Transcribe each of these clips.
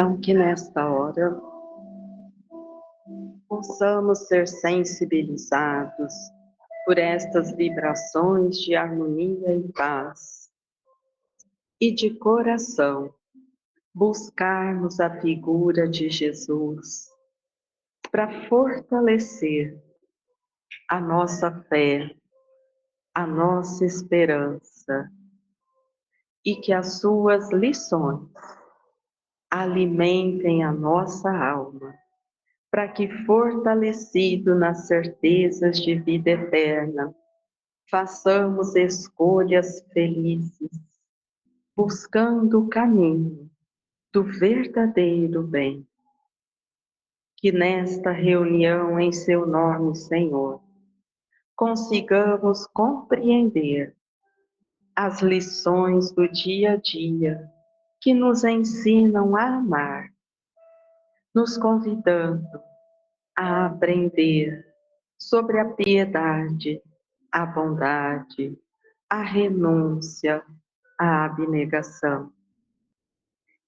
Então, que nesta hora possamos ser sensibilizados por estas vibrações de harmonia e paz, e de coração buscarmos a figura de Jesus para fortalecer a nossa fé, a nossa esperança, e que as suas lições alimentem a nossa alma, para que, fortalecido nas certezas de vida eterna, façamos escolhas felizes, buscando o caminho do verdadeiro bem. Que nesta reunião em seu nome, Senhor, consigamos compreender as lições do dia a dia que nos ensinam a amar, nos convidando a aprender sobre a piedade, a bondade, a renúncia, a abnegação.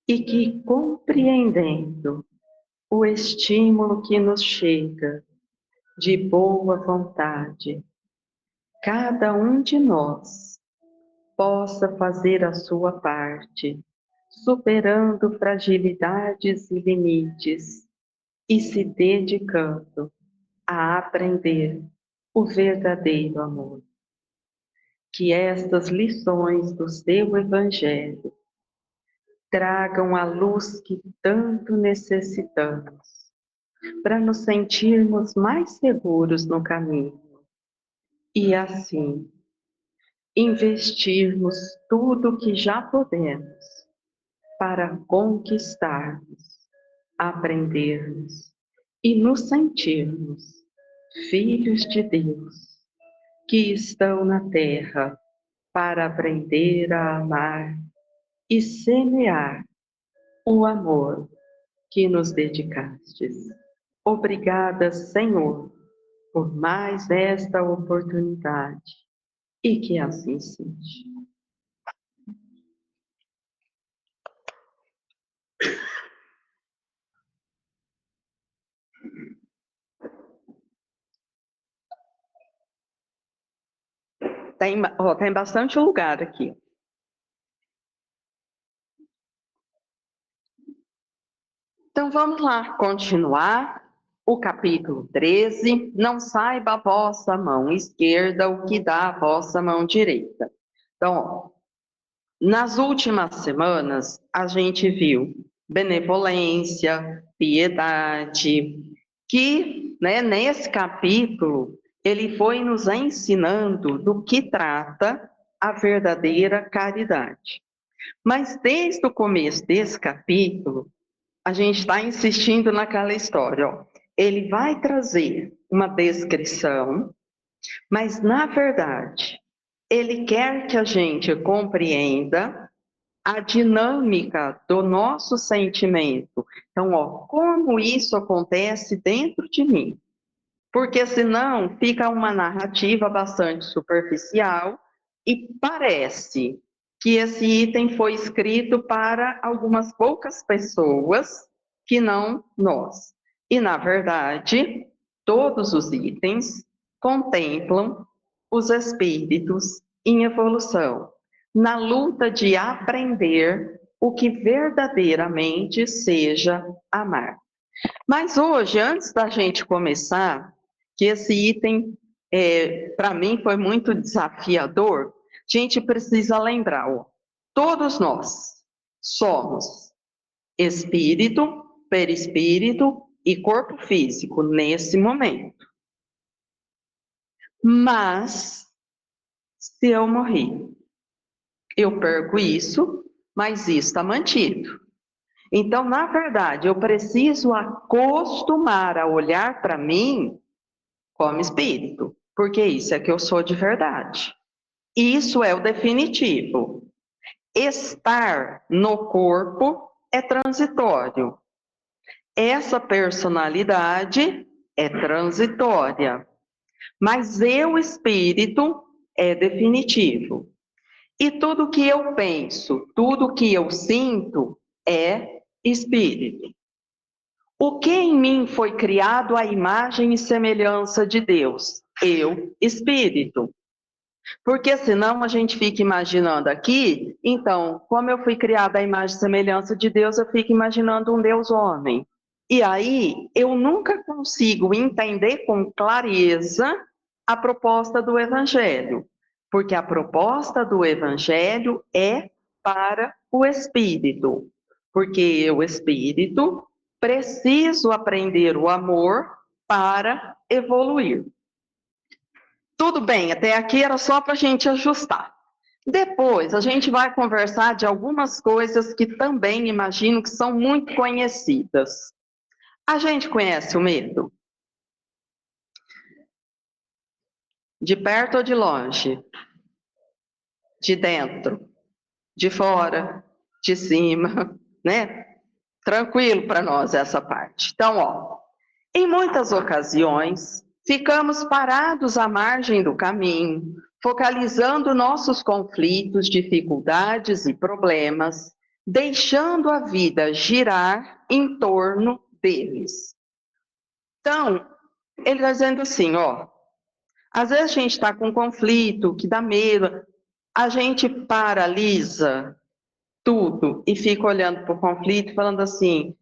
E que, compreendendo o estímulo que nos chega de boa vontade, cada um de nós possa fazer a sua parte, superando fragilidades e limites e se dedicando a aprender o verdadeiro amor. Que estas lições do seu Evangelho tragam a luz que tanto necessitamos, para nos sentirmos mais seguros no caminho e, assim, investirmos tudo o que já podemos para conquistarmos, aprendermos e nos sentirmos filhos de Deus, que estão na terra para aprender a amar e semear o amor que nos dedicastes. Obrigada, Senhor, por mais esta oportunidade, e que assim seja. Tem bastante lugar aqui. Então vamos lá, continuar o capítulo 13. Não saiba a vossa mão esquerda o que dá a vossa mão direita. Então, ó, nas últimas semanas, a gente viu benevolência, piedade, que, né, nesse capítulo, ele foi nos ensinando do que trata a verdadeira caridade. Mas desde o começo desse capítulo, a gente está insistindo naquela história, ó. Ele vai trazer uma descrição, mas, na verdade, ele quer que a gente compreenda a dinâmica do nosso sentimento. Então, ó, como isso acontece dentro de mim. Porque senão fica uma narrativa bastante superficial e parece que esse item foi escrito para algumas poucas pessoas que não nós. E, na verdade, todos os itens contemplam os espíritos em evolução, na luta de aprender o que verdadeiramente seja amar. Mas hoje, antes da gente começar, que esse item, para mim, foi muito desafiador, a gente precisa lembrar, ó, todos nós somos espírito, perispírito e corpo físico nesse momento. Mas, se eu morrer, eu perco isso, mas isso está mantido. Então, na verdade, eu preciso acostumar a olhar para mim como espírito, porque isso é que eu sou de verdade. Isso é o definitivo. Estar no corpo é transitório. Essa personalidade é transitória. Mas eu, espírito, é definitivo. E tudo que eu penso, tudo que eu sinto é espírito. O que em mim foi criado à imagem e semelhança de Deus? Eu, espírito. Porque senão a gente fica imaginando aqui, então, como eu fui criada à imagem e semelhança de Deus, eu fico imaginando um Deus homem. E aí eu nunca consigo entender com clareza a proposta do Evangelho, porque a proposta do Evangelho é para o espírito, porque eu, espírito, preciso aprender o amor para evoluir. Tudo bem, até aqui era só para a gente ajustar. Depois, a gente vai conversar de algumas coisas que também imagino que são muito conhecidas. A gente conhece o medo? De perto ou de longe? De dentro? De fora? De cima? Né? Tranquilo para nós essa parte. Então, ó, em muitas ocasiões, ficamos parados à margem do caminho, focalizando nossos conflitos, dificuldades e problemas, deixando a vida girar em torno deles. Então, ele está dizendo assim, ó, às vezes a gente está com um conflito que dá medo, a gente paralisa tudo e fica olhando para o conflito, falando assim,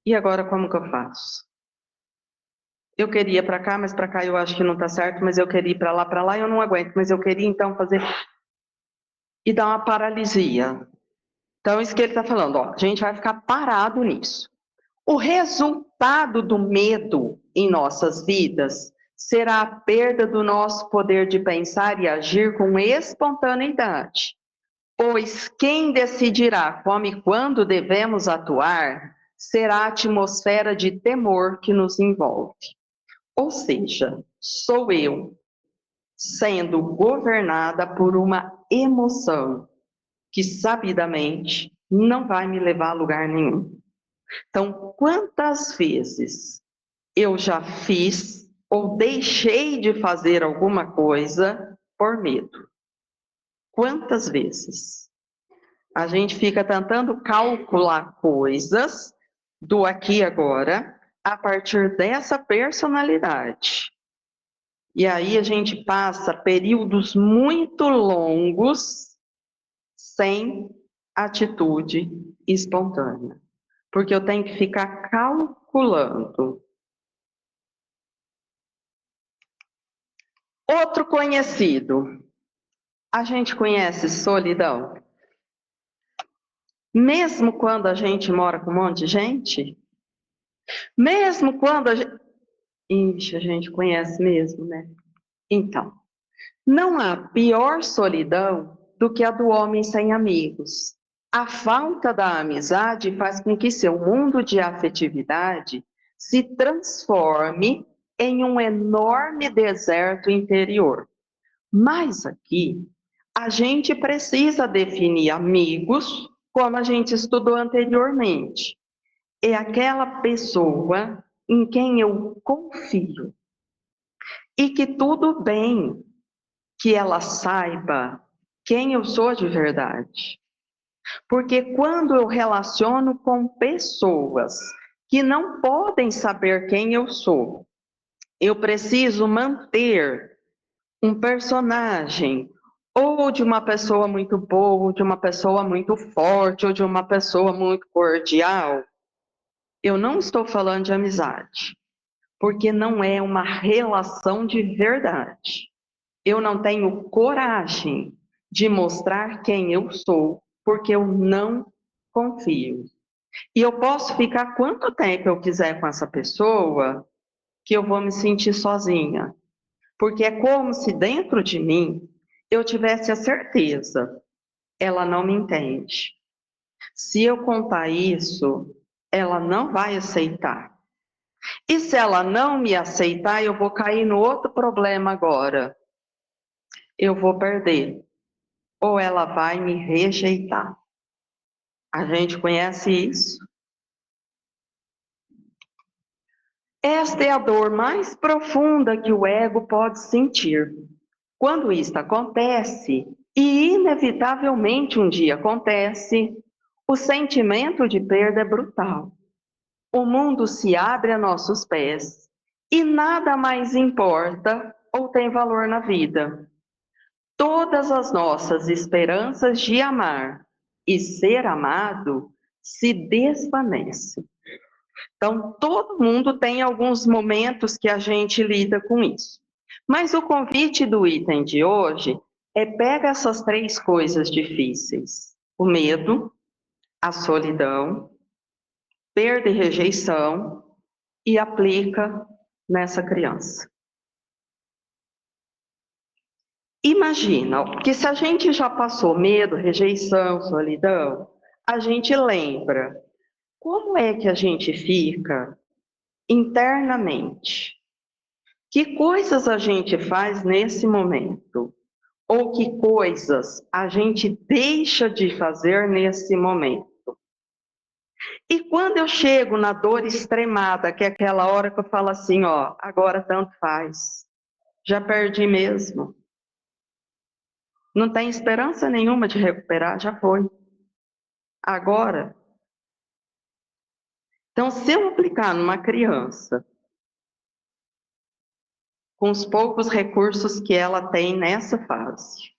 e agora como que eu faço? Eu queria ir para cá, mas para cá eu acho que não está certo, mas eu queria ir para lá eu não aguento, mas eu queria então fazer... E dá uma paralisia. Então, isso que ele está falando, ó, a gente vai ficar parado nisso. O resultado do medo em nossas vidas será a perda do nosso poder de pensar e agir com espontaneidade. Pois quem decidirá como e quando devemos atuar será a atmosfera de temor que nos envolve. Ou seja, sou eu sendo governada por uma emoção que sabidamente não vai me levar a lugar nenhum. Então, quantas vezes eu já fiz ou deixei de fazer alguma coisa por medo? Quantas vezes? A gente fica tentando calcular coisas do aqui e agora a partir dessa personalidade. E aí a gente passa períodos muito longos sem atitude espontânea. Porque eu tenho que ficar calculando. Outro conhecido. A gente conhece solidão? Mesmo quando a gente mora com um monte de gente? Mesmo quando a gente... Ixi, a gente conhece mesmo, né? Então, não há pior solidão do que a do homem sem amigos. A falta da amizade faz com que seu mundo de afetividade se transforme em um enorme deserto interior. Mas aqui, a gente precisa definir amigos, como a gente estudou anteriormente. É aquela pessoa em quem eu confio e que tudo bem que ela saiba quem eu sou de verdade. Porque quando eu relaciono com pessoas que não podem saber quem eu sou, eu preciso manter um personagem, ou de uma pessoa muito boa, ou de uma pessoa muito forte, ou de uma pessoa muito cordial. Eu não estou falando de amizade, porque não é uma relação de verdade. Eu não tenho coragem de mostrar quem eu sou, porque eu não confio. E eu posso ficar quanto tempo eu quiser com essa pessoa, que eu vou me sentir sozinha. Porque é como se dentro de mim eu tivesse a certeza, ela não me entende. Se eu contar isso, ela não vai aceitar. E se ela não me aceitar, eu vou cair no outro problema agora. Eu vou perder. Ou ela vai me rejeitar. A gente conhece isso? Esta é a dor mais profunda que o ego pode sentir. Quando isto acontece, e inevitavelmente um dia acontece, O sentimento de perda é brutal. O mundo se abre a nossos pés e nada mais importa ou tem valor na vida. Todas as nossas esperanças de amar e ser amado se desvanecem. Então, todo mundo tem alguns momentos que a gente lida com isso. Mas o convite do item de hoje é pega essas três coisas difíceis: o medo, a solidão, perda e rejeição, e aplica nessa criança. Imagina que se a gente já passou medo, rejeição, solidão, a gente lembra como é que a gente fica internamente. Que coisas a gente faz nesse momento? Ou que coisas a gente deixa de fazer nesse momento? E quando eu chego na dor extremada, que é aquela hora que eu falo assim, ó, agora tanto faz, já perdi mesmo. Não tem esperança nenhuma de recuperar, já foi. Agora, então se eu aplicar numa criança, com os poucos recursos que ela tem nessa fase,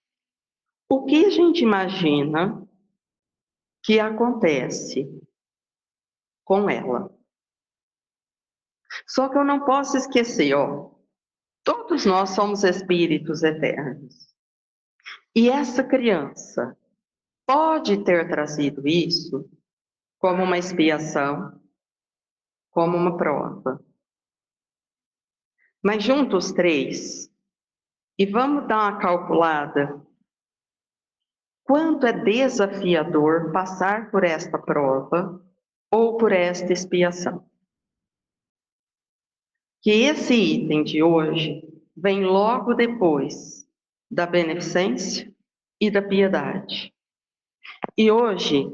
o que a gente imagina que acontece com ela? Só que eu não posso esquecer, ó, todos nós somos espíritos eternos. E essa criança pode ter trazido isso como uma expiação, como uma prova. Mas juntos os três, e vamos dar uma calculada, quanto é desafiador passar por esta prova ou por esta expiação. Que esse item de hoje vem logo depois da beneficência e da piedade. E hoje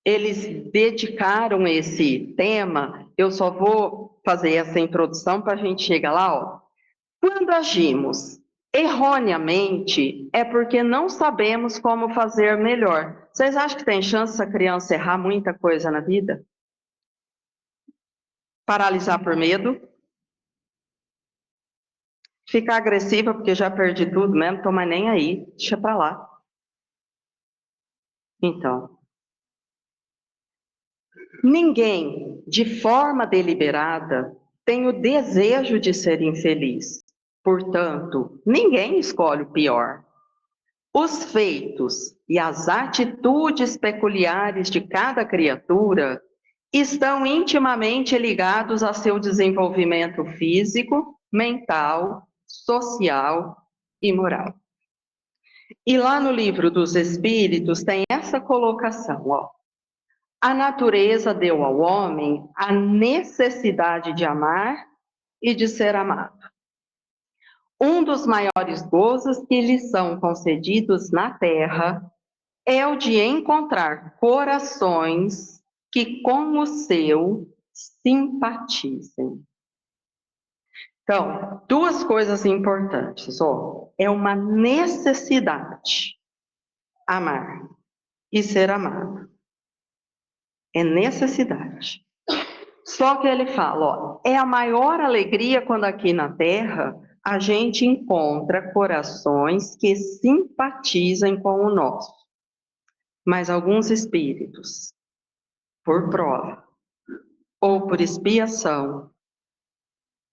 eles dedicaram esse tema, eu só vou fazer essa introdução para a gente chegar lá, ó. Quando agimos erroneamente, é porque não sabemos como fazer melhor. Vocês acham que tem chance essa criança errar muita coisa na vida? Paralisar por medo? Ficar agressiva porque já perdi tudo mesmo, tô mais nem aí, deixa pra lá. Então, ninguém, de forma deliberada, tem o desejo de ser infeliz. Portanto, ninguém escolhe o pior. Os feitos e as atitudes peculiares de cada criatura estão intimamente ligados a seu desenvolvimento físico, mental, social e moral. E lá no livro dos Espíritos tem essa colocação, ó. A natureza deu ao homem a necessidade de amar e de ser amado. Um dos maiores gozos que lhes são concedidos na terra é o de encontrar corações que com o seu simpatizem. Então, duas coisas importantes, ó. É uma necessidade amar e ser amado. É necessidade. Só que ele fala, ó, é a maior alegria quando aqui na Terra a gente encontra corações que simpatizem com o nosso. Mas alguns espíritos, por prova ou por expiação,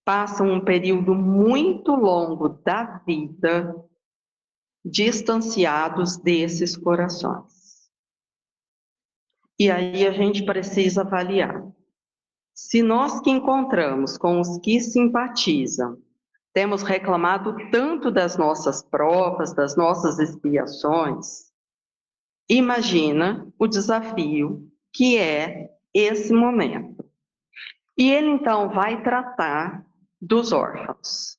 passam um período muito longo da vida distanciados desses corações. E aí a gente precisa avaliar. Se nós que encontramos com os que simpatizam, temos reclamado tanto das nossas provas, das nossas expiações, imagina o desafio que é esse momento. E ele então vai tratar dos órfãos.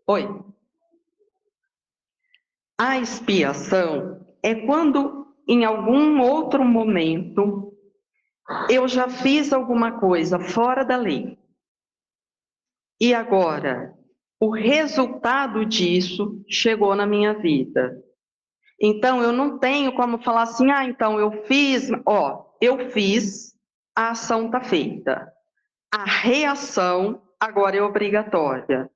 Oi. A expiação é quando, em algum outro momento, eu já fiz alguma coisa fora da lei. E agora, o resultado disso chegou na minha vida. Então, eu não tenho como falar assim, então eu fiz, a ação está feita. A reação agora é obrigatória.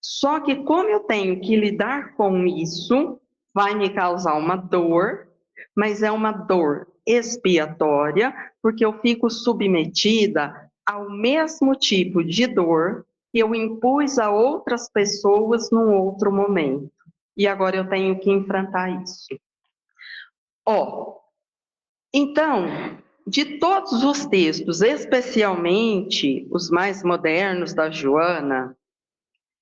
Só que como eu tenho que lidar com isso, vai me causar uma dor, mas é uma dor expiatória, porque eu fico submetida ao mesmo tipo de dor que eu impus a outras pessoas num outro momento. E agora eu tenho que enfrentar isso. Então, de todos os textos, especialmente os mais modernos da Joana,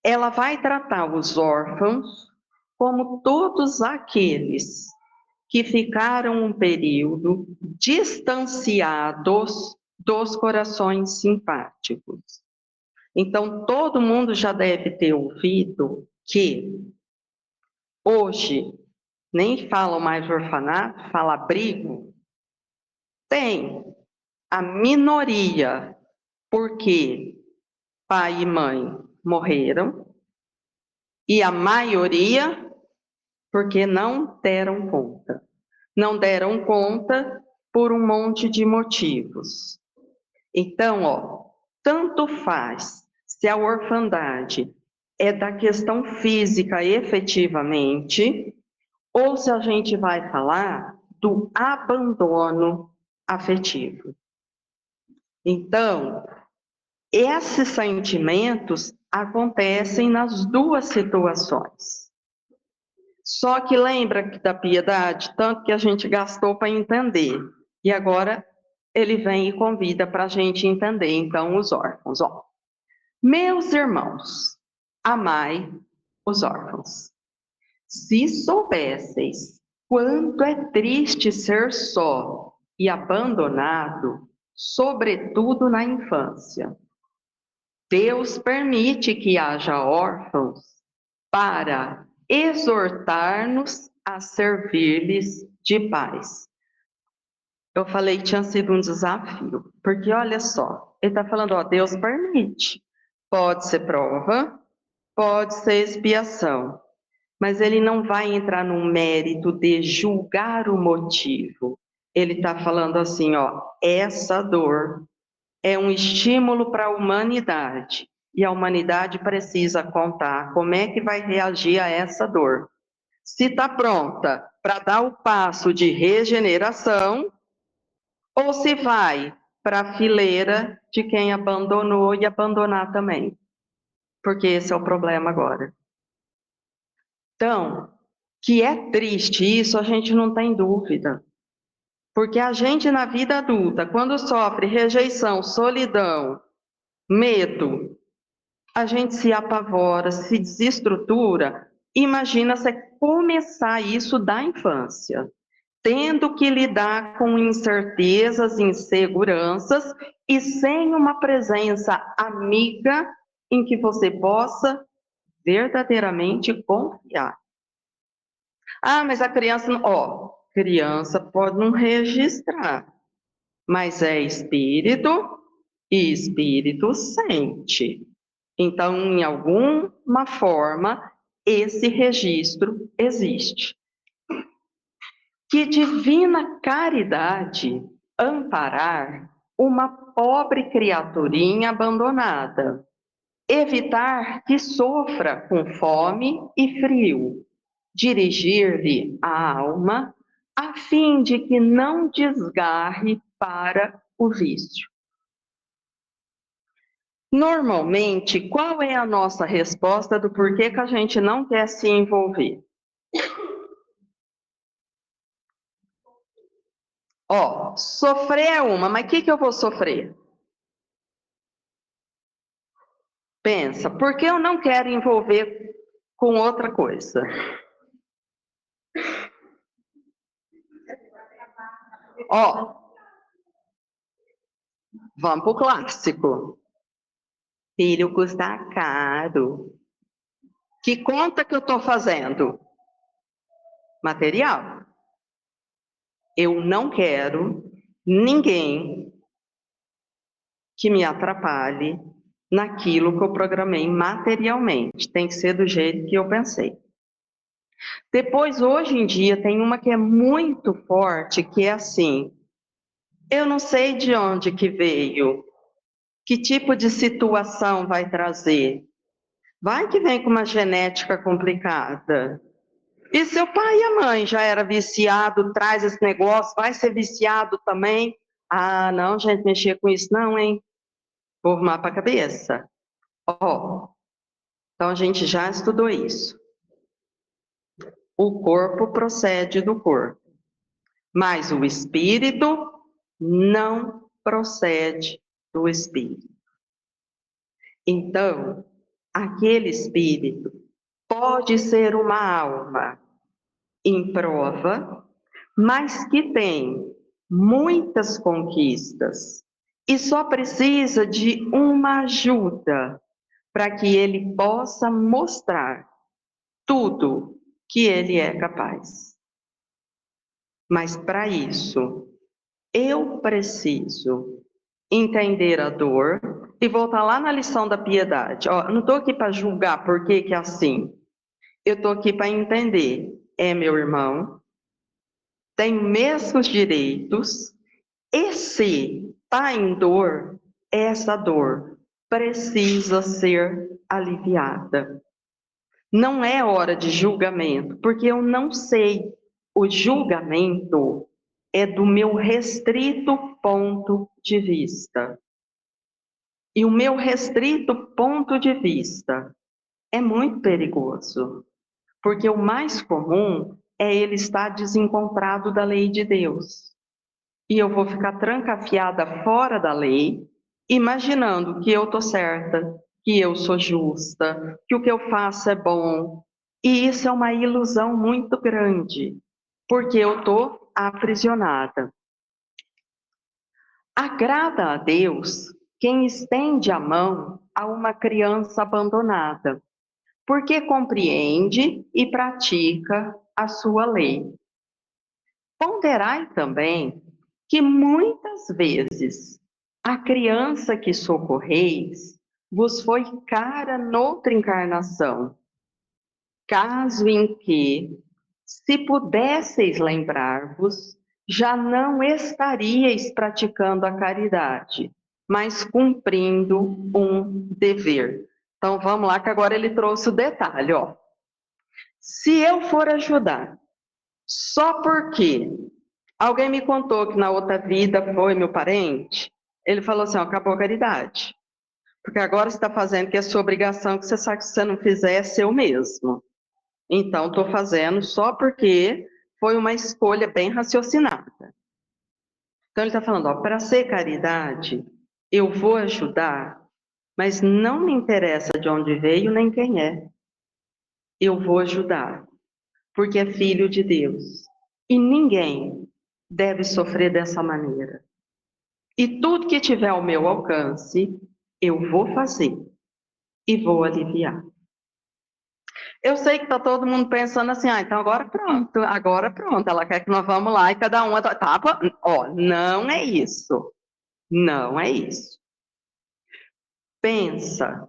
ela vai tratar os órfãos como todos aqueles que ficaram um período distanciados dos corações simpáticos. Então, todo mundo já deve ter ouvido que hoje nem falam mais de orfanato, fala abrigo. Tem a minoria, porque pai e mãe morreram, e a maioria porque não deram conta. Não deram conta por um monte de motivos. Então, tanto faz se a orfandade é da questão física efetivamente, ou se a gente vai falar do abandono afetivo. Então, esses sentimentos acontecem nas duas situações. Só que lembra da piedade, tanto que a gente gastou para entender. E agora ele vem e convida para a gente entender, então, os órfãos. Meus irmãos, amai os órfãos. Se soubesseis quanto é triste ser só e abandonado, sobretudo na infância. Deus permite que haja órfãos para exortar-nos a servir-lhes de paz. Eu falei que tinha sido um desafio, porque olha só, ele está falando, Deus permite. Pode ser prova, pode ser expiação, mas ele não vai entrar no mérito de julgar o motivo. Ele está falando assim, essa dor é um estímulo para a humanidade. E a humanidade precisa contar como é que vai reagir a essa dor. Se está pronta para dar o passo de regeneração, ou se vai para a fileira de quem abandonou e abandonar também. Porque esse é o problema agora. Então, que é triste isso, a gente não tem dúvida. Porque a gente na vida adulta, quando sofre rejeição, solidão, medo, a gente se apavora, se desestrutura. Imagina você começar isso da infância, tendo que lidar com incertezas, inseguranças e sem uma presença amiga em que você possa verdadeiramente confiar. Mas a criança, criança pode não registrar, mas é espírito e espírito sente. Então, em alguma forma, esse registro existe. Que divina caridade amparar uma pobre criaturinha abandonada, evitar que sofra com fome e frio, dirigir-lhe a alma, a fim de que não desgarre para o vício. Normalmente, qual é a nossa resposta do porquê que a gente não quer se envolver? Sofrer é uma, mas o que eu vou sofrer? Pensa, por que eu não quero envolver com outra coisa? Vamos para o clássico. Filho custa caro. Que conta que eu estou fazendo? Material. Eu não quero ninguém que me atrapalhe naquilo que eu programei materialmente. Tem que ser do jeito que eu pensei. Depois, hoje em dia, tem uma que é muito forte, que é assim: eu não sei de onde que veio, que tipo de situação vai trazer. Vai que vem com uma genética complicada. E seu pai e a mãe já era viciado, traz esse negócio, vai ser viciado também? Ah, não, gente, mexer com isso não, hein? Vou arrumar para a cabeça. Ó, então a gente já estudou isso. O corpo procede do corpo, mas o espírito não procede do espírito. Então, aquele espírito pode ser uma alma em prova, mas que tem muitas conquistas e só precisa de uma ajuda para que ele possa mostrar tudo que ele é capaz. Mas para isso, eu preciso entender a dor e voltar lá na lição da piedade. Ó, não estou aqui para julgar por que que é assim. Eu estou aqui para entender. É meu irmão, tem mesmos direitos, e se está em dor, essa dor precisa ser aliviada. Não é hora de julgamento, porque eu não sei. O julgamento é do meu restrito ponto de vista. E o meu restrito ponto de vista é muito perigoso, porque o mais comum é ele estar desencontrado da lei de Deus. E eu vou ficar trancafiada fora da lei, imaginando que eu estou certa, que eu sou justa, que o que eu faço é bom. E isso é uma ilusão muito grande, porque eu estou aprisionada. Agrada a Deus quem estende a mão a uma criança abandonada, porque compreende e pratica a sua lei. Ponderai também que muitas vezes a criança que socorreis vos foi cara noutra encarnação, caso em que, se pudesseis lembrar-vos, já não estaríeis praticando a caridade, mas cumprindo um dever. Então vamos lá, que agora ele trouxe o detalhe, ó. Se eu for ajudar só porque alguém me contou que na outra vida foi meu parente, ele falou assim: ó, acabou a caridade. Porque agora você está fazendo que é sua obrigação, que você sabe que se você não fizer é seu mesmo. Então, estou fazendo só porque foi uma escolha bem raciocinada. Então, ele está falando: para ser caridade, eu vou ajudar, mas não me interessa de onde veio nem quem é. Eu vou ajudar, porque é filho de Deus. E ninguém deve sofrer dessa maneira. E tudo que tiver ao meu alcance, eu vou fazer e vou aliviar. Eu sei que está todo mundo pensando assim: ah, então agora pronto, ela quer que nós vamos lá e cada uma tá, ó, não é isso. Não é isso. Pensa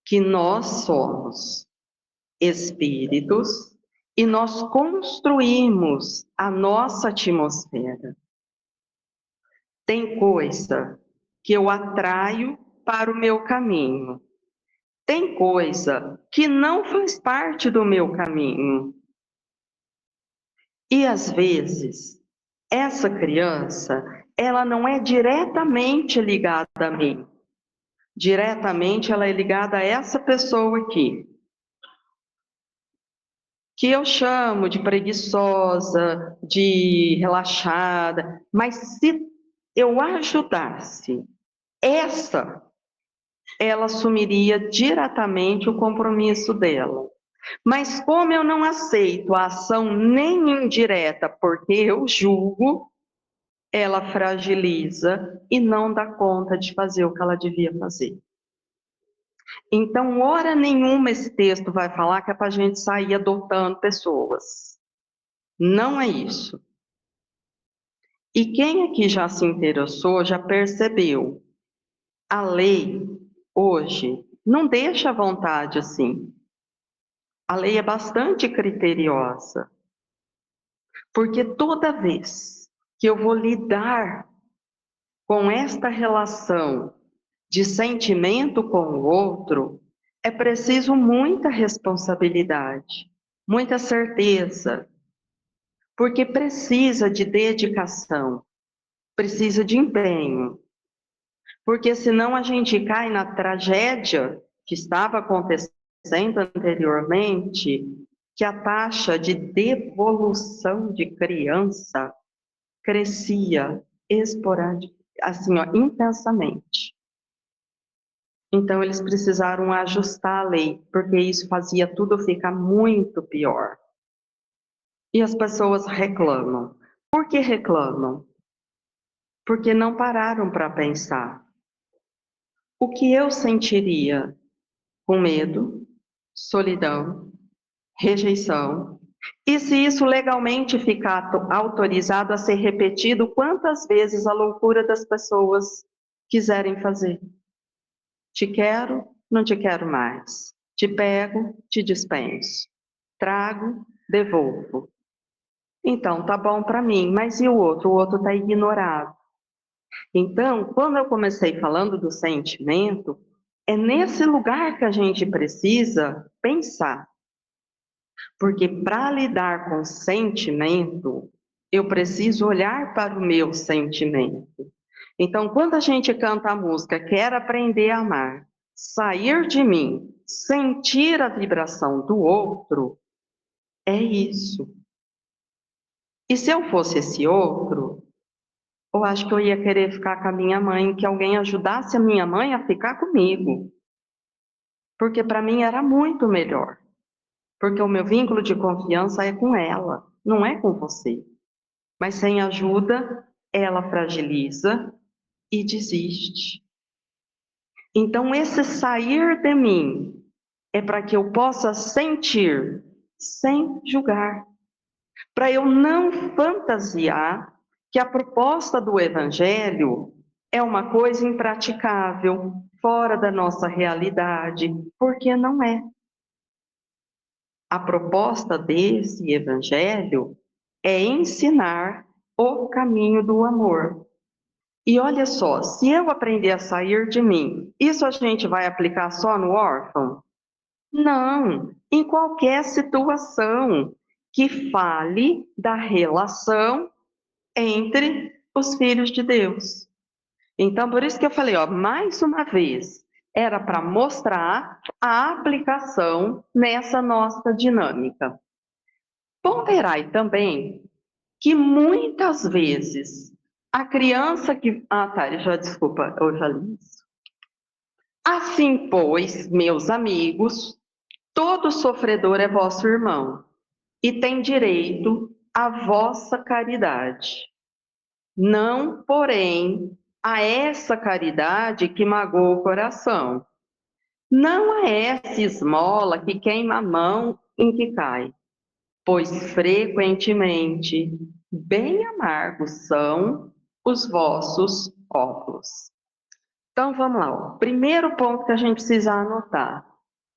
que nós somos espíritos e nós construímos a nossa atmosfera. Tem coisa que eu atraio para o meu caminho. Tem coisa que não faz parte do meu caminho. E às vezes, essa criança, ela não é diretamente ligada a mim. Diretamente ela é ligada a essa pessoa aqui, que eu chamo de preguiçosa, de relaxada, mas se eu ajudasse essa, ela assumiria diretamente o compromisso dela. Mas como eu não aceito a ação nem indireta, porque eu julgo, ela fragiliza e não dá conta de fazer o que ela devia fazer. Então, hora nenhuma esse texto vai falar que é para a gente sair adotando pessoas. Não é isso. E quem aqui já se interessou, já percebeu. A lei, hoje, não deixa a vontade assim. A lei é bastante criteriosa, porque toda vez que eu vou lidar com esta relação de sentimento com o outro, é preciso muita responsabilidade, muita certeza, porque precisa de dedicação, precisa de empenho, porque senão a gente cai na tragédia que estava acontecendo anteriormente, que a taxa de devolução de criança crescia esporadicamente, assim, ó, intensamente. Então, eles precisaram ajustar a lei, porque isso fazia tudo ficar muito pior. E as pessoas reclamam. Por que reclamam? Porque não pararam para pensar. O que eu sentiria com medo, solidão, rejeição? E se isso legalmente ficar autorizado a ser repetido, quantas vezes a loucura das pessoas quiserem fazer? Te quero, não te quero mais. Te pego, te dispenso. Trago, devolvo. Então, tá bom para mim, mas e o outro? O outro está ignorado. Então, quando eu comecei falando do sentimento, é nesse lugar que a gente precisa pensar. Porque para lidar com sentimento, eu preciso olhar para o meu sentimento. Então, quando a gente canta a música Quero Aprender a Amar, sair de mim, sentir a vibração do outro, é isso. E se eu fosse esse outro, eu acho que eu ia querer ficar com a minha mãe, que alguém ajudasse a minha mãe a ficar comigo. Porque para mim era muito melhor. Porque o meu vínculo de confiança é com ela, não é com você. Mas sem ajuda, ela fragiliza e desiste. Então, esse sair de mim é para que eu possa sentir sem julgar, para eu não fantasiar que a proposta do Evangelho é uma coisa impraticável, fora da nossa realidade, porque não é. A proposta desse Evangelho é ensinar o caminho do amor. E olha só, se eu aprender a sair de mim, isso a gente vai aplicar só no órfão? Não, em qualquer situação que fale da relação entre os filhos de Deus. Então, por isso que eu falei, ó, mais uma vez, era para mostrar a aplicação nessa nossa dinâmica. Ponderai também que muitas vezes a criança que. Ah, tá, já desculpa, eu já li isso. Assim, pois, meus amigos, todo sofredor é vosso irmão e tem direito à vossa caridade. Não, porém, a essa caridade que magoa o coração. Não a essa esmola que queima a mão em que cai, pois frequentemente bem amargos são os vossos óculos. Então vamos lá, ó. Primeiro ponto que a gente precisa anotar.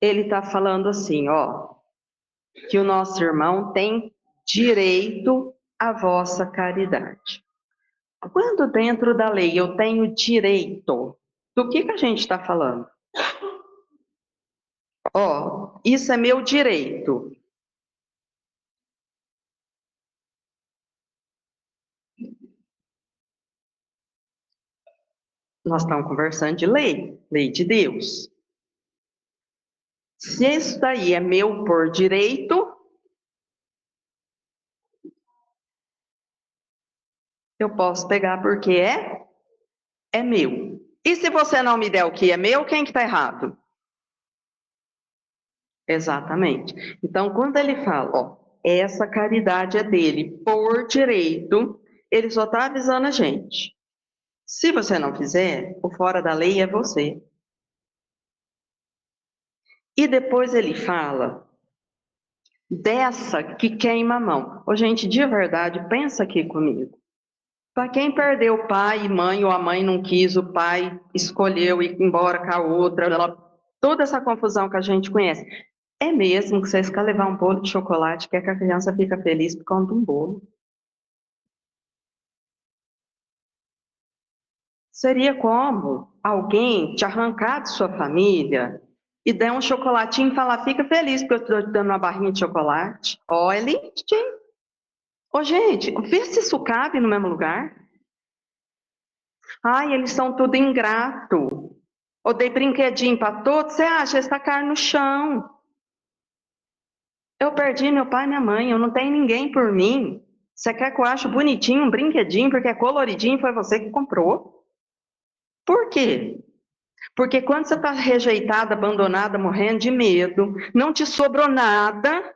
Ele está falando assim, ó, que o nosso irmão tem direito à vossa caridade. Quando dentro da lei eu tenho direito, do que a gente está falando? Ó, isso é meu direito. Nós estamos conversando de lei de Deus. Se isso daí é meu por direito, eu posso pegar porque é meu. E se você não me der o que é meu, quem que está errado? Exatamente. Então, quando ele fala, ó, essa caridade é dele por direito, ele só está avisando a gente. Se você não fizer, o fora da lei é você. E depois ele fala dessa que queima a mão. Ô, gente, de verdade, pensa aqui comigo. Para quem perdeu pai e mãe, ou a mãe não quis, o pai escolheu ir embora com a outra, toda essa confusão que a gente conhece. É mesmo que vocês querem levar um bolo de chocolate, quer que a criança fica feliz por conta de um bolo. Seria como alguém te arrancar de sua família e der um chocolatinho e falar, fica feliz porque eu estou te dando uma barrinha de chocolate. Olha, ô gente, vê se isso cabe no mesmo lugar. Ai, eles são tudo ingrato. Eu dei brinquedinho para todos, você acha? Eles tacaram no chão. Eu perdi meu pai e minha mãe, eu não tenho ninguém por mim. Você quer que eu ache bonitinho um brinquedinho porque é coloridinho, foi você que comprou? Por quê? Porque quando você está rejeitada, abandonada, morrendo de medo, não te sobrou nada,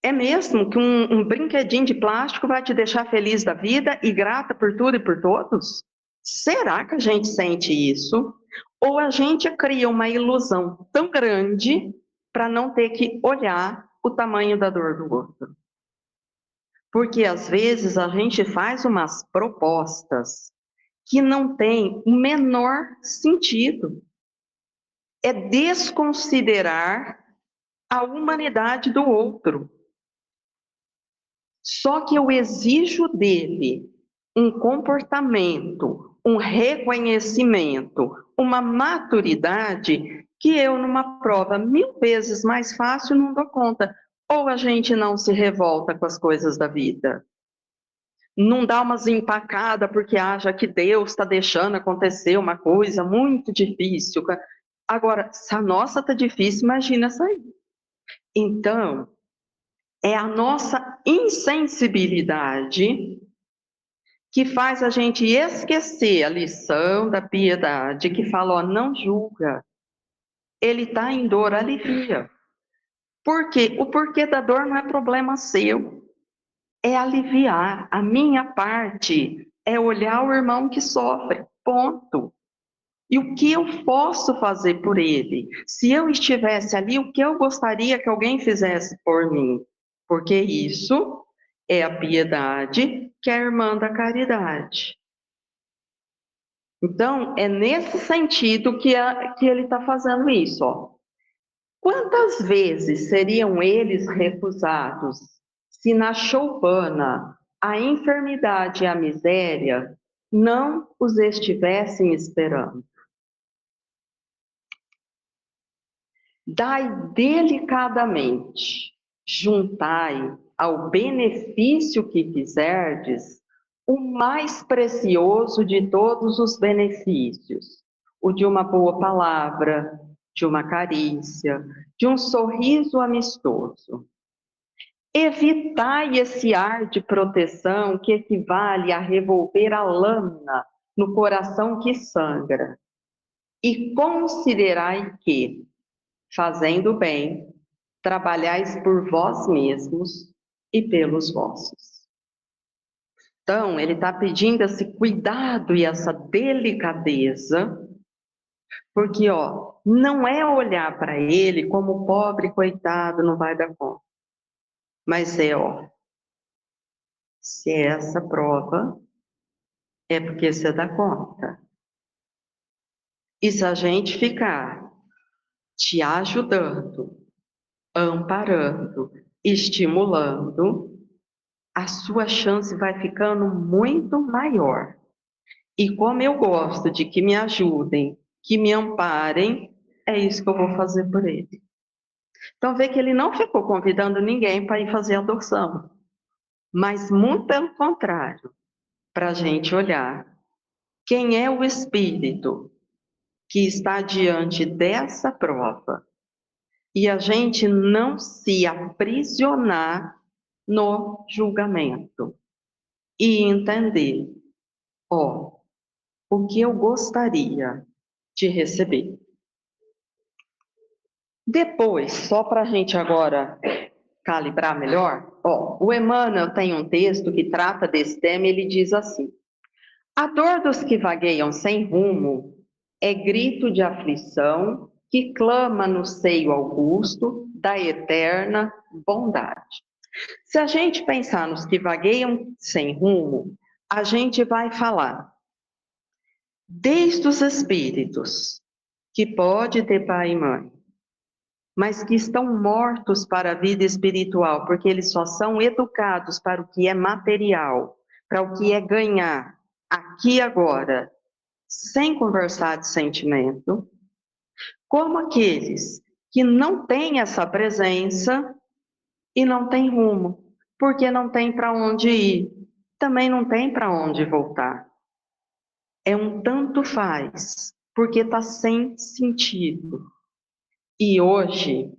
é mesmo que um brinquedinho de plástico vai te deixar feliz da vida e grata por tudo e por todos? Será que a gente sente isso? Ou a gente cria uma ilusão tão grande para não ter que olhar o tamanho da dor do outro? Porque às vezes a gente faz umas propostas que não têm o menor sentido. É desconsiderar a humanidade do outro. Só que eu exijo dele um comportamento, um reconhecimento, uma maturidade que eu, numa prova 1000 vezes mais fácil, não dou conta. Ou a gente não se revolta com as coisas da vida, não dá umas empacadas porque acha que Deus está deixando acontecer uma coisa muito difícil. Agora, se a nossa está difícil, imagina essa aí. Então, é a nossa insensibilidade que faz a gente esquecer a lição da piedade, que fala, ó, não julga, ele está em dor, alivia. Por quê? O porquê da dor não é problema seu, é aliviar. A minha parte é olhar o irmão que sofre, ponto. E o que eu posso fazer por ele? Se eu estivesse ali, o que eu gostaria que alguém fizesse por mim? Porque isso é a piedade que é a irmã da caridade. Então, é nesse sentido que ele está fazendo isso. Ó. Quantas vezes seriam eles recusados se na choupana a enfermidade e a miséria não os estivessem esperando? Dai delicadamente, juntai ao benefício que quiserdes o mais precioso de todos os benefícios, o de uma boa palavra, de uma carícia, de um sorriso amistoso. Evitai esse ar de proteção que equivale a revolver a lâmina no coração que sangra, e considerai que, fazendo bem, trabalhais por vós mesmos e pelos vossos. Então, ele está pedindo esse cuidado e essa delicadeza, porque, ó, não é olhar para ele como pobre, coitado, não vai dar conta. Mas é, ó, se é essa prova, é porque você dá conta. E se a gente ficar te ajudando, amparando, estimulando, a sua chance vai ficando muito maior. E como eu gosto de que me ajudem, que me amparem, é isso que eu vou fazer por ele. Então, vê que ele não ficou convidando ninguém para ir fazer adoção, mas muito pelo contrário, para a gente olhar quem é o espírito que está diante dessa prova e a gente não se aprisionar no julgamento e entender, ó, o que eu gostaria de receber. Depois, só para a gente agora calibrar melhor, ó, o Emmanuel tem um texto que trata desse tema, ele diz assim: a dor dos que vagueiam sem rumo é grito de aflição que clama no seio augusto da eterna bondade. Se a gente pensar nos que vagueiam sem rumo, a gente vai falar desde os espíritos, que pode ter pai e mãe, mas que estão mortos para a vida espiritual, porque eles só são educados para o que é material, para o que é ganhar aqui e agora, sem conversar de sentimento, como aqueles que não têm essa presença e não têm rumo, porque não tem para onde ir, também não tem para onde voltar. É um tanto faz, porque está sem sentido. E hoje,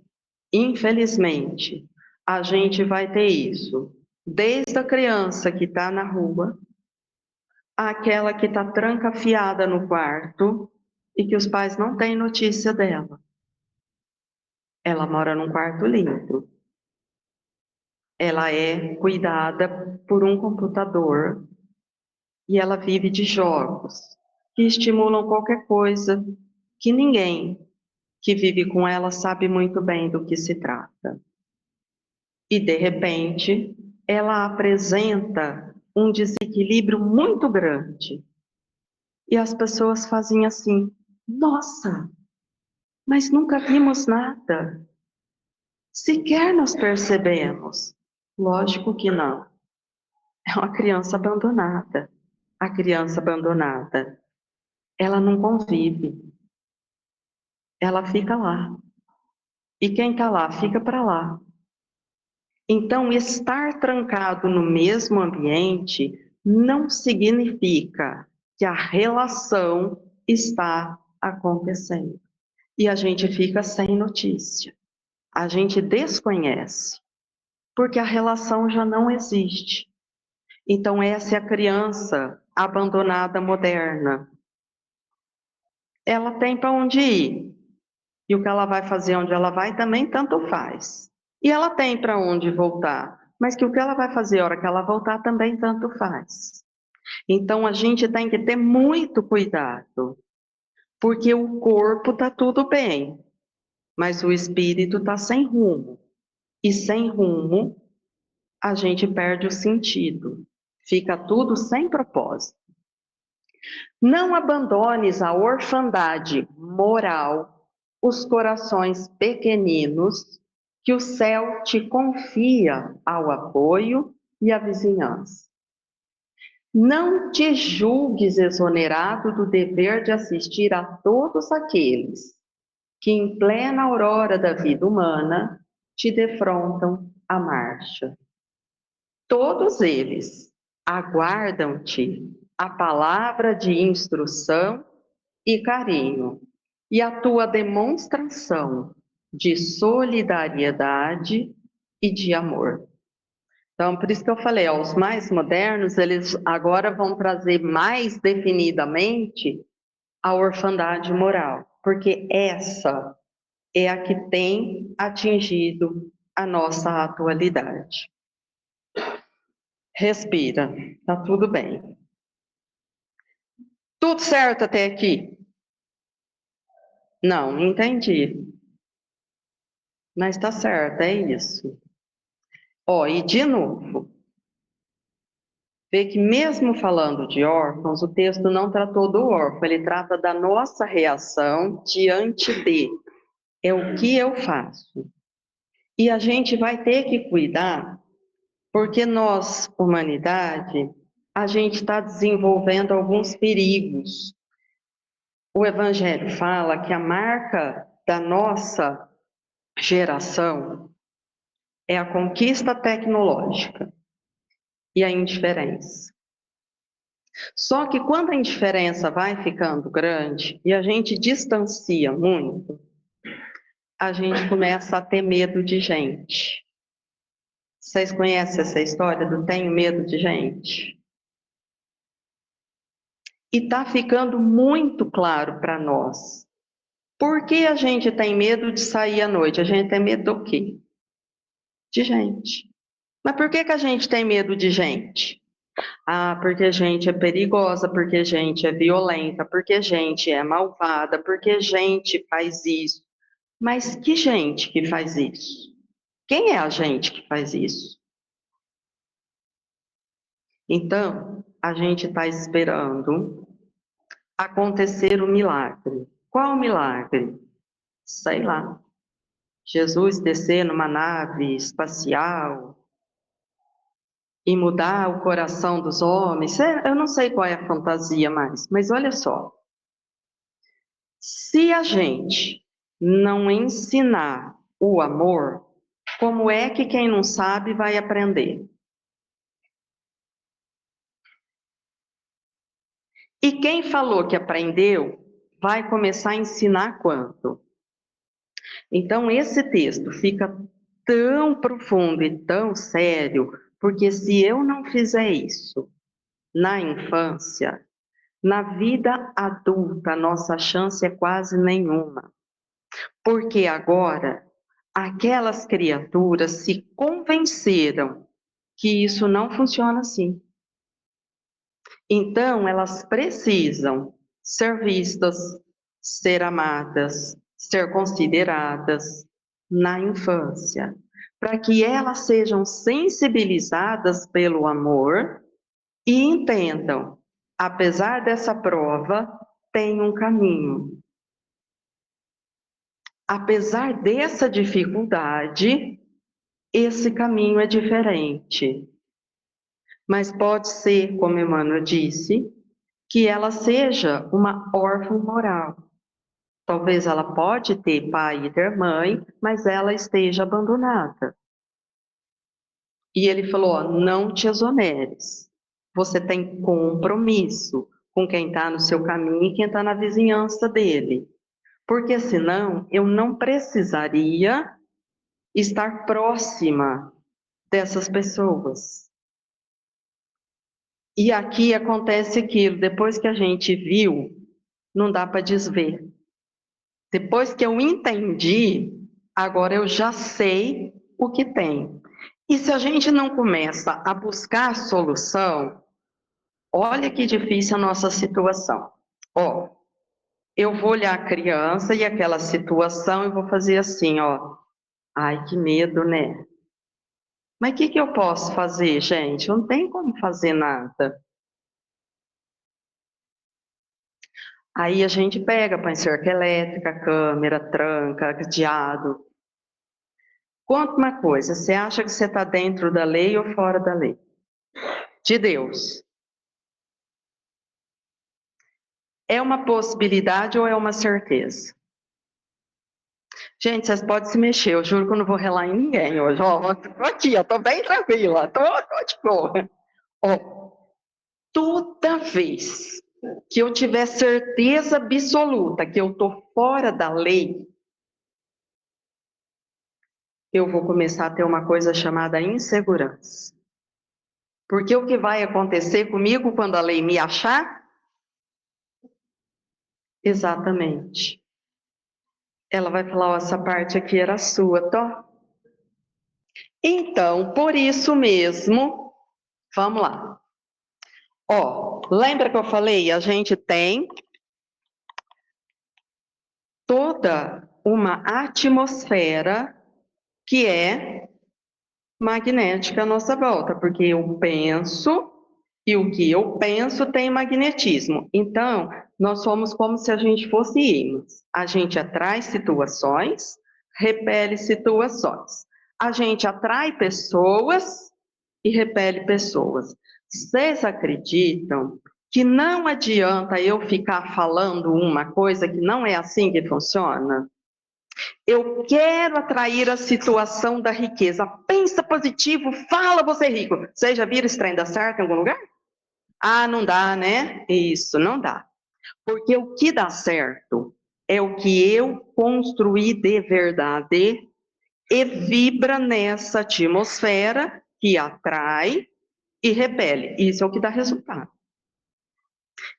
infelizmente, a gente vai ter isso, desde a criança que está na rua, àquela que está trancafiada no quarto e que os pais não têm notícia dela. Ela mora num quarto limpo. Ela é cuidada por um computador e ela vive de jogos que estimulam qualquer coisa que ninguém que vive com ela sabe muito bem do que se trata. E, de repente, ela apresenta um desequilíbrio muito grande. E as pessoas fazem assim: nossa, mas nunca vimos nada. Sequer nos percebemos. Lógico que não. É uma criança abandonada. A criança abandonada, ela não convive. Ela fica lá. E quem está lá, fica para lá. Então, estar trancado no mesmo ambiente não significa que a relação está acontecendo. E a gente fica sem notícia. A gente desconhece, porque a relação já não existe. Então, essa é a criança abandonada moderna. Ela tem para onde ir. E o que ela vai fazer onde ela vai também tanto faz. E ela tem para onde voltar, mas que o que ela vai fazer a hora que ela voltar também tanto faz. Então a gente tem que ter muito cuidado, porque o corpo está tudo bem, mas o espírito está sem rumo. E sem rumo, a gente perde o sentido. Fica tudo sem propósito. Não abandones a orfandade moral, os corações pequeninos, que o céu te confia ao apoio e à vizinhança. Não te julgues exonerado do dever de assistir a todos aqueles que, em plena aurora da vida humana, te defrontam a marcha. Todos eles aguardam-te a palavra de instrução e carinho, e a tua demonstração de solidariedade e de amor. Então, por isso que eu falei, ó, os mais modernos, eles agora vão trazer mais definidamente a orfandade moral, porque essa é a que tem atingido a nossa atualidade. Respira, tá tudo bem. Tudo certo até aqui? Não, entendi. Mas tá certo, é isso. Ó, e de novo, vê que mesmo falando de órfãos, o texto não tratou do órfão, ele trata da nossa reação diante de. É o que eu faço. E a gente vai ter que cuidar, porque nós, humanidade, a gente está desenvolvendo alguns perigos. O Evangelho fala que a marca da nossa geração é a conquista tecnológica e a indiferença. Só que quando a indiferença vai ficando grande e a gente distancia muito, a gente começa a ter medo de gente. Vocês conhecem essa história do tenho medo de gente? E está ficando muito claro para nós. Por que a gente tem medo de sair à noite? A gente tem medo do quê? De gente. Mas por que a gente tem medo de gente? Ah, porque gente é perigosa, porque gente é violenta, porque gente é malvada, porque gente faz isso. Mas que gente que faz isso? Quem é a gente que faz isso? Então, a gente está esperando acontecer o milagre. Qual milagre? Sei lá. Jesus descer numa nave espacial e mudar o coração dos homens. Eu não sei qual é a fantasia mais, mas olha só. Se a gente não ensinar o amor, como é que quem não sabe vai aprender? E quem falou que aprendeu, vai começar a ensinar quanto? Então, esse texto fica tão profundo e tão sério, porque se eu não fizer isso na infância, na vida adulta, nossa chance é quase nenhuma. Porque agora, aquelas criaturas se convenceram que isso não funciona assim. Então, elas precisam ser vistas, ser amadas, ser consideradas na infância, para que elas sejam sensibilizadas pelo amor e entendam, apesar dessa prova, tem um caminho. Apesar dessa dificuldade, esse caminho é diferente. Mas pode ser, como Emmanuel disse, que ela seja uma órfã moral. Talvez ela pode ter pai e ter mãe, mas ela esteja abandonada. E ele falou, ó, não te exoneres. Você tem compromisso com quem está no seu caminho e quem está na vizinhança dele. Porque senão eu não precisaria estar próxima dessas pessoas. E aqui acontece aquilo, depois que a gente viu, não dá para desver. Depois que eu entendi, agora eu já sei o que tem. E se a gente não começa a buscar solução, olha que difícil a nossa situação. Ó, eu vou olhar a criança e aquela situação e vou fazer assim, ó. Ai, que medo, né? Mas o que eu posso fazer, gente? Não tem como fazer nada. Aí a gente pega, põe cerca elétrica, câmera, tranca, cadeado. Conta uma coisa, você acha que você está dentro da lei ou fora da lei? De Deus. É uma possibilidade ou é uma certeza? Gente, vocês podem se mexer, eu juro que eu não vou relar em ninguém hoje. Ó, tô aqui, ó, tô bem tranquila, tô de boa. Ó, toda vez que eu tiver certeza absoluta que eu tô fora da lei, eu vou começar a ter uma coisa chamada insegurança. Porque o que vai acontecer comigo quando a lei me achar? Exatamente. Ela vai falar, ó, essa parte aqui era sua, tá? Então, por isso mesmo, vamos lá. Ó, lembra que eu falei? A gente tem toda uma atmosfera que é magnética à nossa volta, porque eu penso e o que eu penso tem magnetismo. Então, nós somos como se a gente fosse ímãs. A gente atrai situações, repele situações. A gente atrai pessoas e repele pessoas. Vocês acreditam que não adianta eu ficar falando uma coisa que não é assim que funciona? Eu quero atrair a situação da riqueza. Pensa positivo, fala você é rico. Vocês já viram esse trem dar certo em algum lugar? Ah, não dá, né? Isso, não dá. Porque o que dá certo é o que eu construí de verdade e vibra nessa atmosfera que atrai e repele. Isso é o que dá resultado.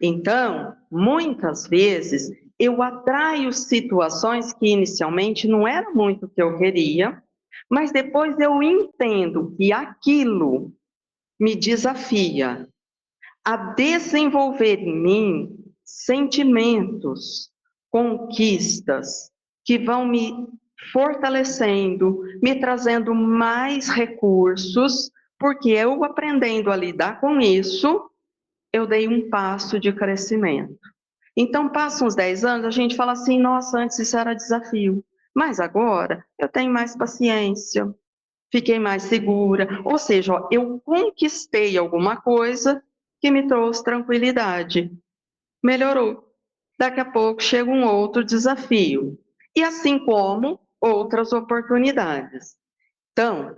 Então, muitas vezes, eu atraio situações que inicialmente não era muito o que eu queria, mas depois eu entendo que aquilo me desafia a desenvolver em mim sentimentos, conquistas que vão me fortalecendo, me trazendo mais recursos, porque eu aprendendo a lidar com isso, eu dei um passo de crescimento. Então, passam uns 10 anos, a gente fala assim, nossa, antes isso era desafio. Mas agora eu tenho mais paciência, fiquei mais segura. Ou seja, ó, eu conquistei alguma coisa que me trouxe tranquilidade. Melhorou. Daqui a pouco chega um outro desafio. E assim como outras oportunidades. Então,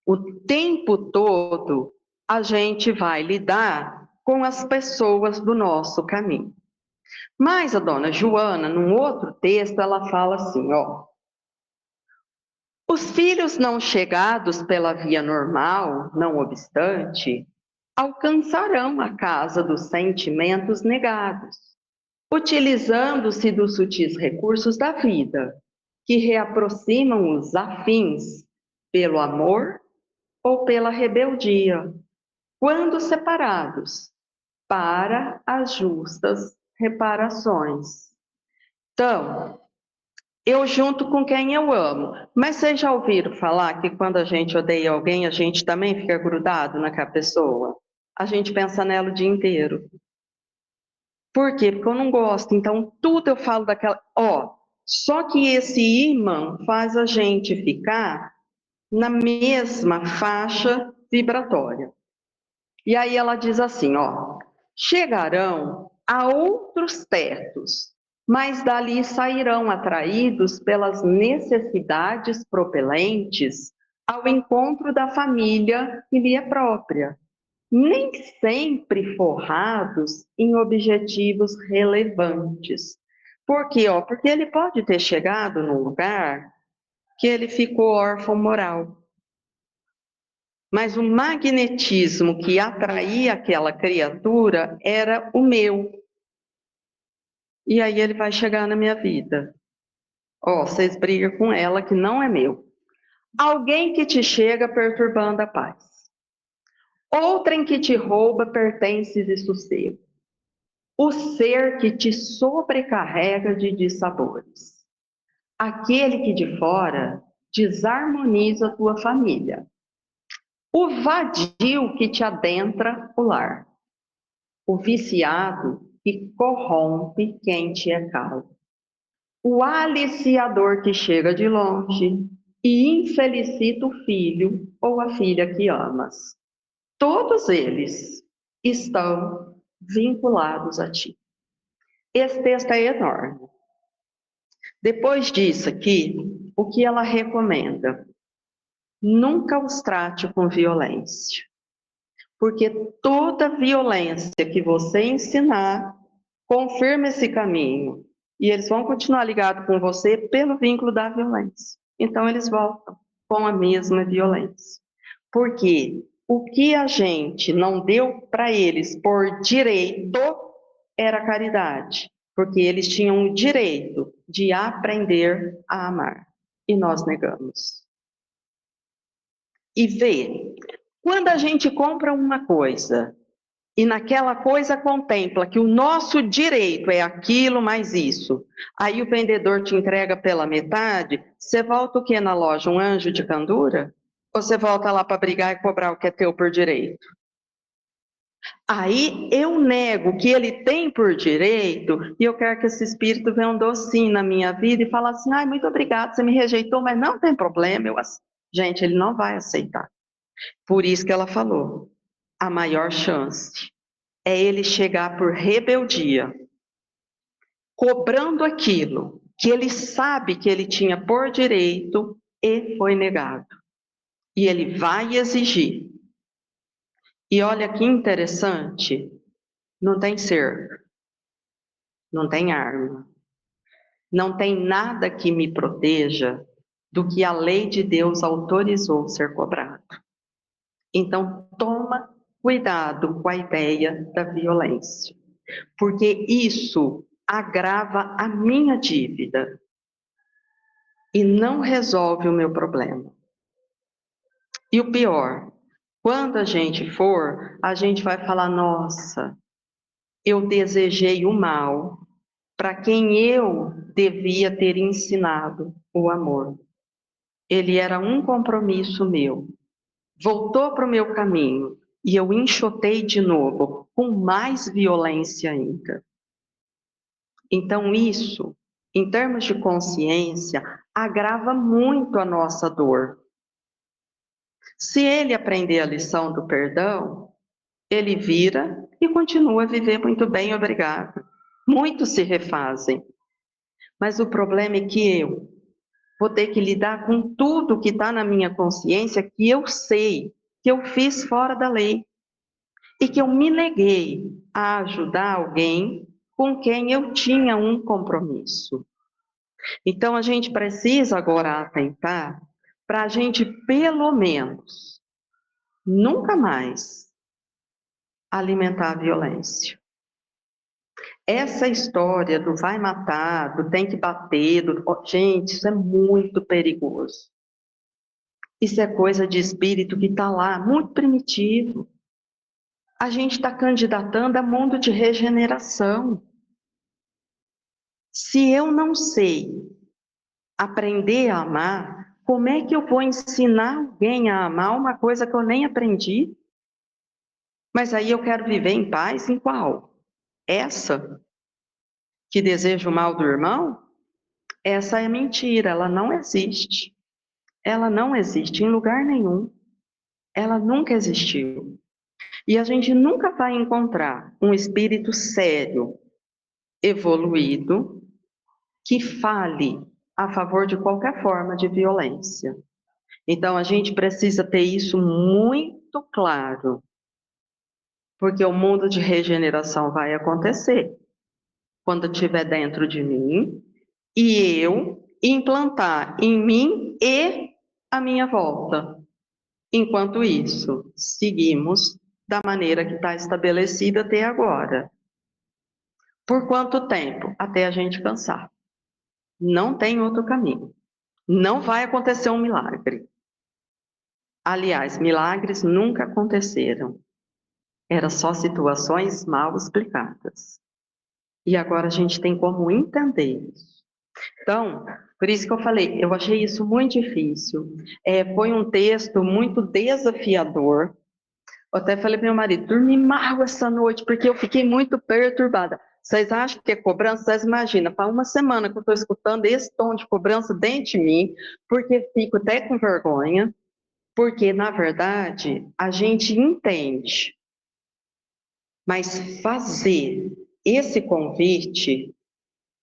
o tempo todo a gente vai lidar com as pessoas do nosso caminho. Mas a dona Joana, num outro texto, ela fala assim, ó: os filhos não chegados pela via normal, não obstante, alcançarão a casa dos sentimentos negados, utilizando-se dos sutis recursos da vida, que reaproximam os afins pelo amor ou pela rebeldia, quando separados, para as justas reparações. Então, eu junto com quem eu amo. Mas vocês já ouviram falar que quando a gente odeia alguém, a gente também fica grudado naquela pessoa? A gente pensa nela o dia inteiro. Por quê? Porque eu não gosto. Então, tudo eu falo daquela. Ó, só que esse imã faz a gente ficar na mesma faixa vibratória. E aí ela diz assim, ó: chegarão a outros tetos, mas dali sairão atraídos pelas necessidades propelentes ao encontro da família que lhe é própria, nem sempre forrados em objetivos relevantes. Por quê? Ó, porque ele pode ter chegado num lugar que ele ficou órfão moral. Mas o magnetismo que atraía aquela criatura era o meu. E aí ele vai chegar na minha vida. Ó, vocês brigam com ela que não é meu. Alguém que te chega perturbando a paz. Outrem que te rouba pertences e sossego. O ser que te sobrecarrega de dissabores. Aquele que de fora desarmoniza a tua família. O vadio que te adentra o lar. O viciado que corrompe quem te é caro. O aliciador que chega de longe e infelicita o filho ou a filha que amas. Todos eles estão vinculados a ti. Esse texto é enorme. Depois disso aqui, o que ela recomenda? Nunca os trate com violência. Porque toda violência que você ensinar, confirma esse caminho. E eles vão continuar ligados com você pelo vínculo da violência. Então, eles voltam com a mesma violência. Porque o que a gente não deu para eles por direito era caridade. Porque eles tinham o direito de aprender a amar. E nós negamos. E vê, quando a gente compra uma coisa e naquela coisa contempla que o nosso direito é aquilo mais isso, aí o vendedor te entrega pela metade, você volta o que na loja? Um anjo de candura? Ou você volta lá para brigar e cobrar o que é teu por direito? Aí eu nego que ele tem por direito e eu quero que esse espírito venha um docinho na minha vida e fale assim, ai, muito obrigado, você me rejeitou, mas não tem problema. Gente, ele não vai aceitar. Por isso que ela falou, a maior chance é ele chegar por rebeldia, cobrando aquilo que ele sabe que ele tinha por direito e foi negado. E ele vai exigir. E olha que interessante, não tem cerco, não tem arma, não tem nada que me proteja do que a lei de Deus autorizou ser cobrado. Então, toma cuidado com a ideia da violência, porque isso agrava a minha dívida e não resolve o meu problema. E o pior, quando a gente for, a gente vai falar: nossa, eu desejei o mal para quem eu devia ter ensinado o amor. Ele era um compromisso meu. Voltou para o meu caminho e eu enxotei de novo, com mais violência ainda. Então, em termos de consciência, agrava muito a nossa dor. Se ele aprender a lição do perdão, ele vira e continua a viver muito bem, obrigado. Muitos se refazem, mas o problema é que eu vou ter que lidar com tudo que está na minha consciência, que eu sei que eu fiz fora da lei e que eu me neguei a ajudar alguém com quem eu tinha um compromisso. Então, a gente precisa agora atentar para a gente, pelo menos, nunca mais alimentar a violência. Essa história do vai matar, do tem que bater, gente, isso é muito perigoso. Isso é coisa de espírito que está lá, muito primitivo. A gente está candidatando a mundo de regeneração. Se eu não sei aprender a amar, como é que eu vou ensinar alguém a amar uma coisa que eu nem aprendi? Mas aí eu quero viver em paz, em qual? Essa que deseja o mal do irmão? Essa é mentira, ela não existe. Ela não existe em lugar nenhum. Ela nunca existiu. E a gente nunca vai encontrar um espírito sério, evoluído, que fale a favor de qualquer forma de violência. Então, a gente precisa ter isso muito claro, porque o mundo de regeneração vai acontecer quando estiver dentro de mim e eu implantar em mim e a minha volta. Enquanto isso, seguimos da maneira que está estabelecida até agora. Por quanto tempo? Até a gente cansar. Não tem outro caminho. Não vai acontecer um milagre. Aliás, milagres nunca aconteceram. Eram só situações mal explicadas. E agora a gente tem como entender isso. Então, por isso que eu falei, eu achei isso muito difícil. Foi um texto muito desafiador. Eu até falei para meu marido, dormi mal essa noite, porque eu fiquei muito perturbada. Vocês acham que é cobrança? Vocês imaginam, para uma semana que eu estou escutando esse tom de cobrança dentro de mim, porque fico até com vergonha, porque, na verdade, a gente entende, mas fazer esse convite,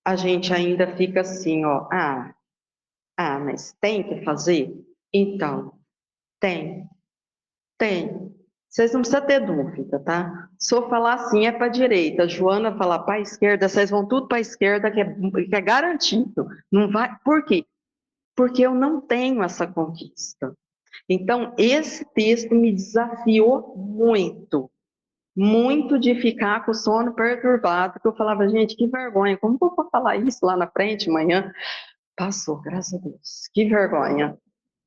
a gente ainda fica assim, ó, mas tem que fazer? Então, tem. Tem. Vocês não precisam ter dúvida, tá? Se eu falar assim, é para a direita. A Joana falar para a esquerda, vocês vão tudo para a esquerda, que é garantido. Não vai. Por quê? Porque eu não tenho essa conquista. Então, esse texto me desafiou muito. Muito de ficar com o sono perturbado, que eu falava, gente, que vergonha, como que eu vou falar isso lá na frente, amanhã? Passou, graças a Deus. Que vergonha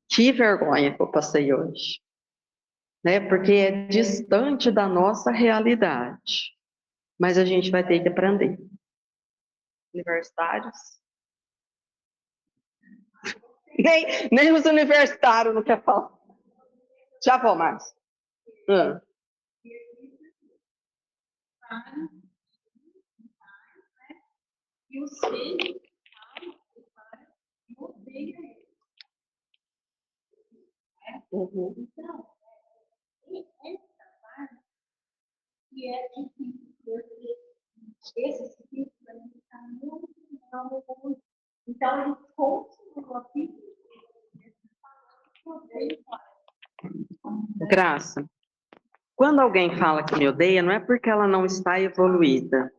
que eu passei hoje. Né? Porque é distante da nossa realidade. Mas a gente vai ter que aprender. Universitários? Nem os universitários não querem falar. Já vou, Márcio. E o filho odeia ele. Então, essa parte que é difícil, porque esse espírito ainda está muito mal. Então, ele continua aqui. Graça, quando alguém fala que me odeia, não é porque ela não está evoluída.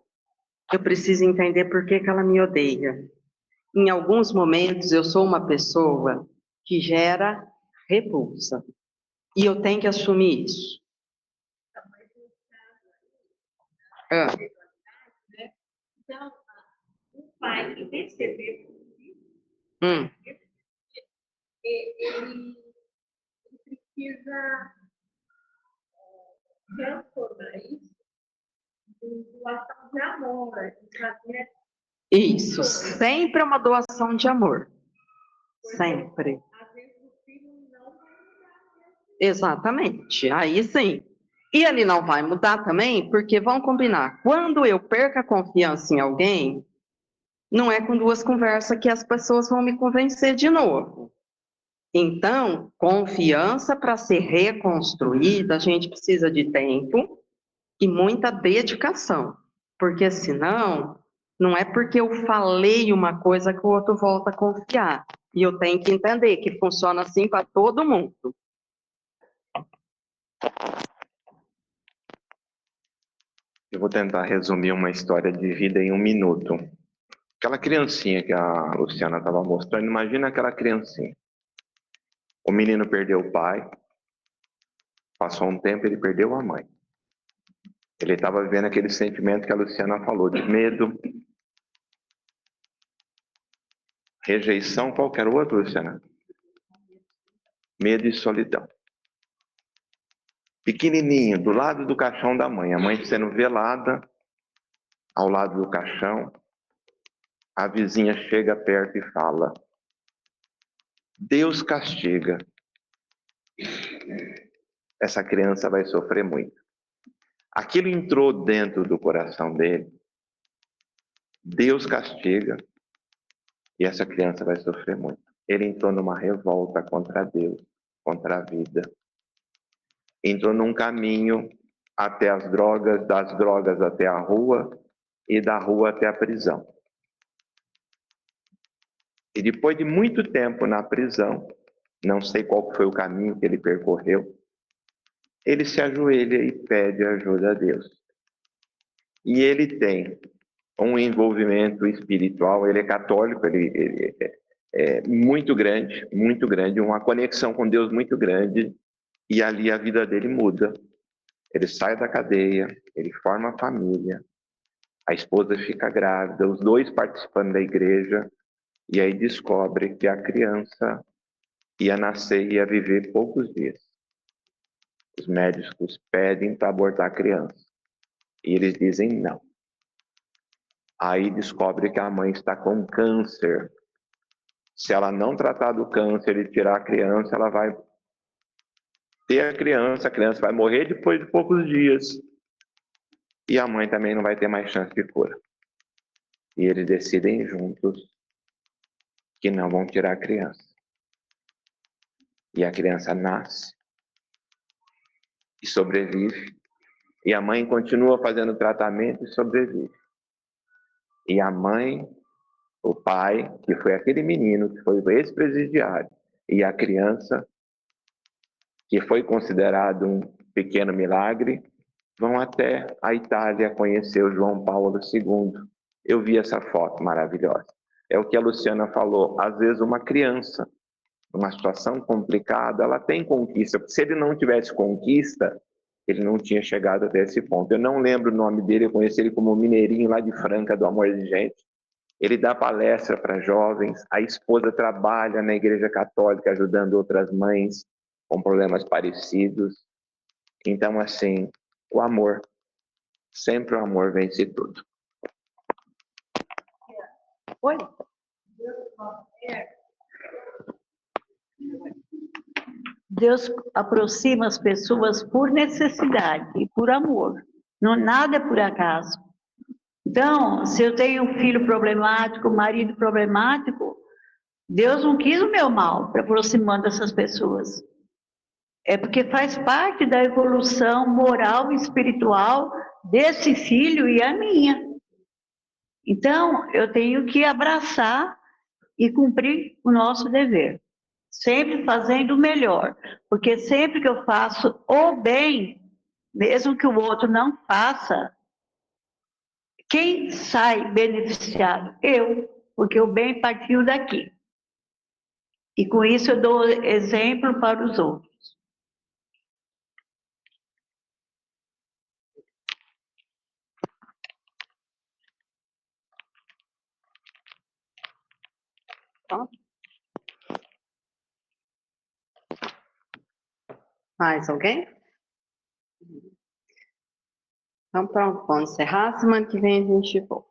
Eu preciso entender por que ela me odeia. Em alguns momentos, eu sou uma pessoa que gera repulsa. E eu tenho que assumir isso. Então, o pai que percebeu ele precisa transformar isso em doação de amor, de fazer. Isso, sempre é uma doação de amor. Sempre. Às vezes o filho não vai mudar. Exatamente, aí sim. E ele não vai mudar também, porque vamos combinar, quando eu perco a confiança em alguém, não é com 2 conversas que as pessoas vão me convencer de novo. Então, confiança para ser reconstruída, a gente precisa de tempo e muita dedicação, porque senão, não é porque eu falei uma coisa que o outro volta a confiar. E eu tenho que entender que funciona assim para todo mundo. Eu vou tentar resumir uma história de vida em 1 minuto. Aquela criancinha que a Luciana estava mostrando, imagina aquela criancinha. O menino perdeu o pai, passou um tempo, ele perdeu a mãe. Ele estava vivendo aquele sentimento que a Luciana falou, de medo, rejeição, qualquer outro, Luciana. Medo e solidão. Pequenininho, do lado do caixão da mãe, a mãe sendo velada, ao lado do caixão, a vizinha chega perto e fala: Deus castiga. Essa criança vai sofrer muito. Aquilo entrou dentro do coração dele. Deus castiga e essa criança vai sofrer muito. Ele entrou numa revolta contra Deus, contra a vida. Entrou num caminho até as drogas, das drogas até a rua e da rua até a prisão. E depois de muito tempo na prisão, não sei qual foi o caminho que ele percorreu, ele se ajoelha e pede ajuda a Deus. E ele tem um envolvimento espiritual, ele é católico, ele é muito grande, uma conexão com Deus muito grande, e ali a vida dele muda. Ele sai da cadeia, ele forma a família, a esposa fica grávida, os 2 participando da igreja, e aí descobre que a criança ia nascer e ia viver poucos dias. Os médicos pedem para abortar a criança, e eles dizem não. Aí descobre que a mãe está com câncer. Se ela não tratar do câncer e tirar a criança, ela vai ter a criança vai morrer depois de poucos dias. E a mãe também não vai ter mais chance de cura. E eles decidem juntos que não vão tirar a criança. E a criança nasce e sobrevive. E a mãe continua fazendo tratamento e sobrevive. E a mãe, o pai, que foi aquele menino que foi o ex-presidiário, e a criança, que foi considerado um pequeno milagre, vão até a Itália conhecer o João Paulo II. Eu vi essa foto maravilhosa. É o que a Luciana falou, às vezes uma criança, numa situação complicada, ela tem conquista. Se ele não tivesse conquista, ele não tinha chegado até esse ponto. Eu não lembro o nome dele, eu conheci ele como Mineirinho, lá de Franca, do Amor de Gente. Ele dá palestra para jovens, a esposa trabalha na Igreja Católica ajudando outras mães com problemas parecidos. Então, assim, o amor, sempre o amor vence tudo. Oi? Deus aproxima as pessoas por necessidade e por amor. Não, nada é por acaso. Então, se eu tenho um filho problemático, um marido problemático, Deus não quis o meu mal para aproximando essas pessoas. É porque faz parte da evolução moral e espiritual desse filho e a minha. Então, eu tenho que abraçar e cumprir o nosso dever. Sempre fazendo o melhor. Porque sempre que eu faço o bem, mesmo que o outro não faça, quem sai beneficiado? Eu, porque o bem partiu daqui. E com isso eu dou exemplo para os outros. Mais alguém? Então pronto, vamos encerrar. Semana que vem a gente volta.